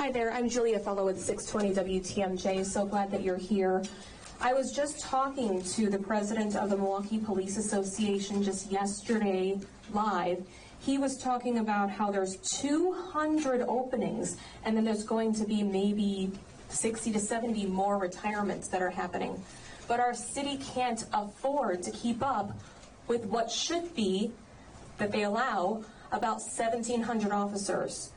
Hi there, I'm Julia Fellow with 620 WTMJ. So glad that you're here. I was just talking to the president of the Milwaukee Police Association just yesterday live. He was talking about how there's 200 openings and then there's going to be maybe 60 to 70 more retirements that are happening. But our city can't afford to keep up with what should be, that they allow, about 1,700 officers.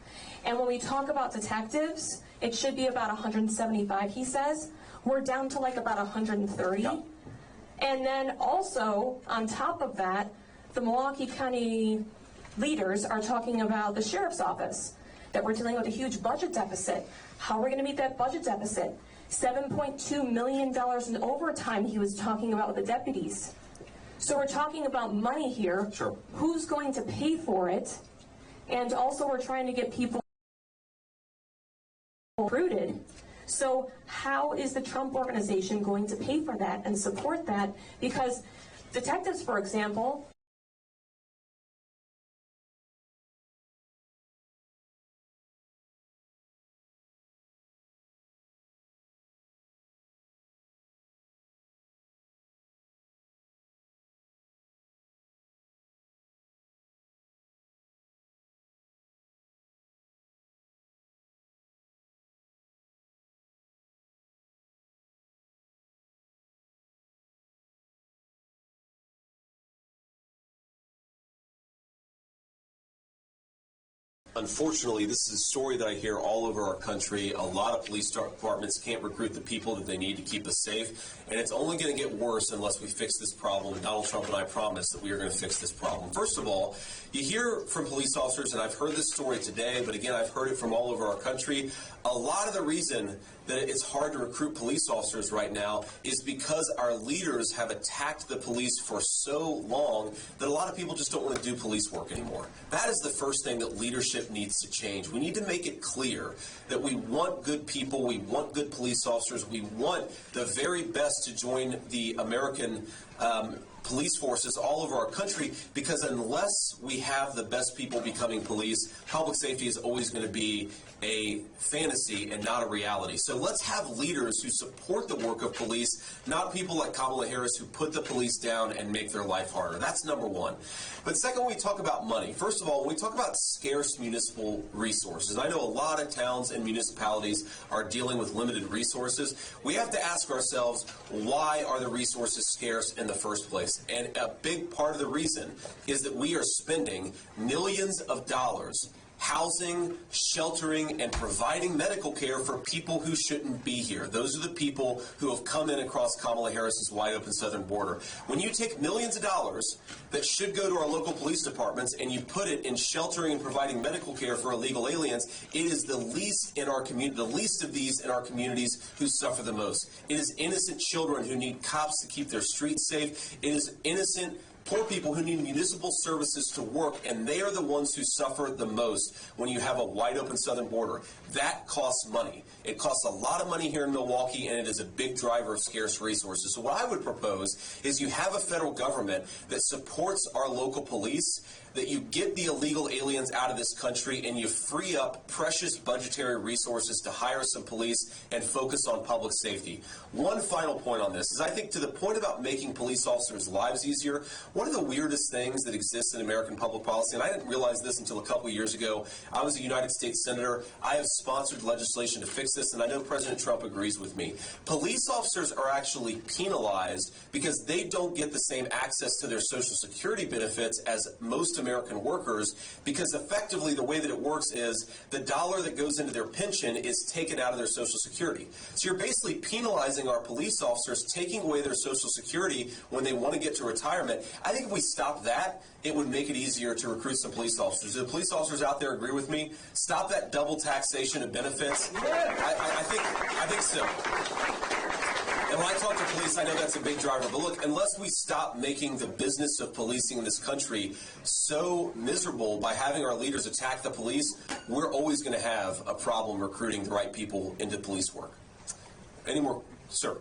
And when we talk about detectives, it should be about 175, he says. We're down to like about 130. Yep. And then also, on top of that, the Milwaukee County leaders are talking about the sheriff's office, that we're dealing with a huge budget deficit. How are we going to meet that budget deficit? $7.2 million in overtime he was talking about with the deputies. So we're talking about money here. Sure. Who's going to pay for it? And also we're trying to get people recruited. So how is the Trump organization going to pay for that and support that? Because detectives, for example, Unfortunately, this is a story that I hear all over our country. A lot of police departments can't recruit the people that they need to keep us safe, and it's only going to get worse unless we fix this problem. And Donald Trump and I promise that we are going to fix this problem. First of all, you hear from police officers, and I've heard this story today, but again, I've heard it from all over our country. A lot of the reason that it's hard to recruit police officers right now is because our leaders have attacked the police for so long that a lot of people just don't want to do police work anymore. That is the first thing that leadership needs to change. We need to make it clear that we want good people, we want good police officers, we want the very best to join the American police forces all over our country, because unless we have the best people becoming police, public safety is always going to be a fantasy and not a reality. So let's have leaders who support the work of police, not people like Kamala Harris who put the police down and make their life harder. That's number one. But second, when we talk about money, first of all, when we talk about scarce municipal resources, I know a lot of towns and municipalities are dealing with limited resources. We have to ask ourselves, why are the resources scarce in the first place? And a big part of the reason is that we are spending millions of dollars housing, sheltering, and providing medical care for people who shouldn't be here. Those are the people who have come in across Kamala Harris's wide open southern border. When you take millions of dollars that should go to our local police departments and you put it in sheltering and providing medical care for illegal aliens, it is the least in our community, the least of these in our communities who suffer the most. It is innocent children who need cops to keep their streets safe. It is innocent poor people who need municipal services to work, and they are the ones who suffer the most when you have a wide open southern border. That costs money. It costs a lot of money here in Milwaukee, and it is a big driver of scarce resources. So what I would propose is you have a federal government that supports our local police, that you get the illegal aliens out of this country, and you free up precious budgetary resources to hire some police and focus on public safety. One final point on this is, I think, to the point about making police officers' lives easier, one of the weirdest things that exists in American public policy, and I didn't realize this until a couple years ago, I was a United States Senator. I have sponsored legislation to fix this, and I know President Trump agrees with me. Police officers are actually penalized because they don't get the same access to their Social Security benefits as most American workers, because effectively the way that it works is the dollar that goes into their pension is taken out of their Social Security. So you're basically penalizing our police officers, taking away their Social Security when they want to get to retirement. I think if we stop that, it would make it easier to recruit some police officers. Do the police officers out there agree with me? Stop that double taxation of benefits. I think so. And when I talk to police, I know that's a big driver. But look, unless we stop making the business of policing in this country so miserable by having our leaders attack the police, we're always going to have a problem recruiting the right people into police work. Any more? Sir.